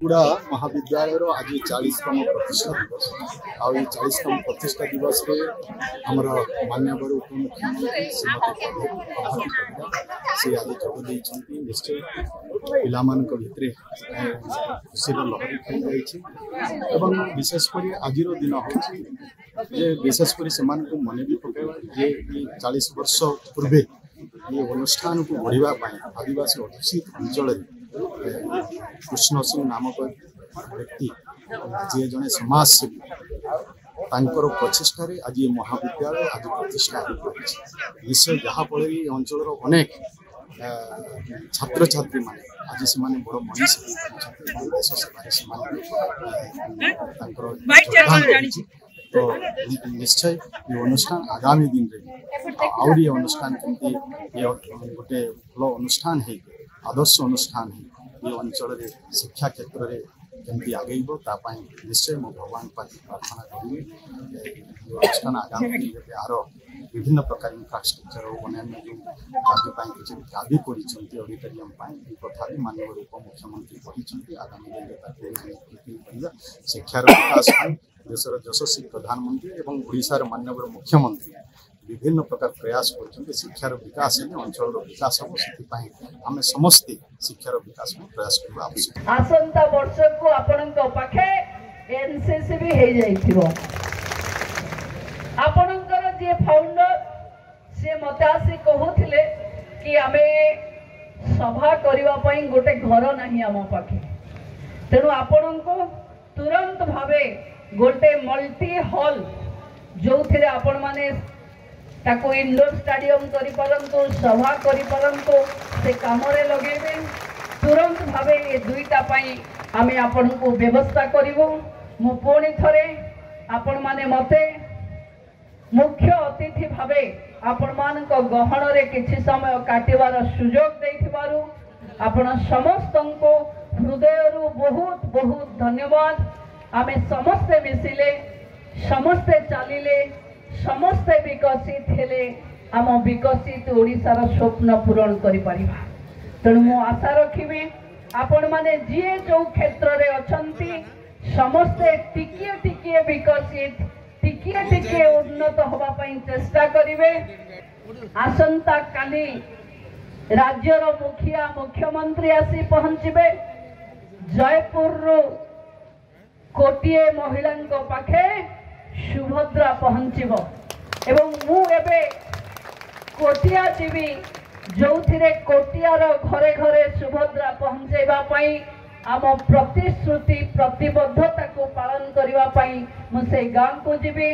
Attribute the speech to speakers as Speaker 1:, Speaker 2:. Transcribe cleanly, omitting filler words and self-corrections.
Speaker 1: पूरा महाविद्यालय आज 40तम प्रतिष्ठा दिवस आउ 40तम प्रतिष्ठा दिवस रे हमर मान्यवर उपमुख्यमंत्री श्रीमती प्रभाती परिडा से आज जोग देइछन्ती। निश्चय पिलामान भितर खुशी लहरी खेल जाइए। विशेषकर आज दिन हो विशेषकर से मन भी पकेवा जे 40 वर्ष पूर्वे ये अनुष्ठान को बढ़ावाई आदिवासी अधुषित अंचल कृष्ण सिंह नामक व्यक्ति जी जड़े समाजसेवी प्रचेषार आज ये महाविद्यालय आज प्रतिष्ठा निश्चय जहाँफल अंचल अनेक छात्र छात्री मान आज से बड़ मनीष देश सेवा तो निश्चय ये अनुष्ठान आगामी दिन रे आउरी अनुष्ठान कमती ये गोटे भल अनुष्ठान है आदर्श अनुष्ठान है ये अंचल शिक्षा क्षेत्र में जमी आगेब निश्चय मो भगवान पाखे प्रार्थना करी अनुष्ठान आगामी दिन में आर विभिन्न प्रकार इंफ्रास्ट्रक्चर और अन्य जो कार्य किसी दाबी कर ऑडिटोरियम कथा भी माननीय उपमुख्यमंत्री कहते आगामी दिन में शिक्षार विकास देशर यशस्वी प्रधानमंत्री एवं ओडिशार माननीय मुख्यमंत्री विभिन्न प्रकार प्रयास कर शिक्षार विकास अंचल विकास हम से आम समस्ते शिक्षार विकास में प्रयास करवा आवश्यक।
Speaker 2: आसंता वर्ष को आपनक पाखे एनसीसी भी हे जाइथिबो आपनकर जे फाउंडर से मते आसी कहउथिले कि आमे सभा करिवा पई गोटे घर नाही आम पाखे तेनु आपनक तुरंत भावे गोटे मल्टी हॉल जो थे आपण माने ताको इंडोर स्टेडियम करि परंतु सभा करि परंतु से काम रे लगेबे तुरंत भावे ये दुईटा पाई आमे आपण को व्यवस्था करिवो। मु पुणी थरे आपण माने मते मुख्य अतिथि भावे आपण मान को गहन रे किछि समय काटिवार सुयोग देथिबारु आपण समस्तंको हृदयरु बहुत बहुत धन्यवाद। आमे समस्ते मिसिले समस्ते चलिले समस्ते विकसित हेले आम विकसित ओडिशार स्वप्न पूरण करि परिबा। तेणु मु आशा रखिबी आपण माने जे जो क्षेत्र रे अछंती समस्ते टिकिए टिकिए विकसित टिकिए टिकिए उन्नत होबा पई चेष्टा करिवे। आसंता काली राज्यर मुखिया मुख्यमंत्री आसी पहुंचबे जयपुर रो कोटिए महिला पाखे सुभद्रा पहुंचब एवं मु एबे कोटिया जीवी जो थिरे कोटियार घरे घरे सुभद्रा पहुंचेबा पई आम प्रतिश्रुति प्रतिबद्धता को पालन करिवा पई मु से गांव को जीवी।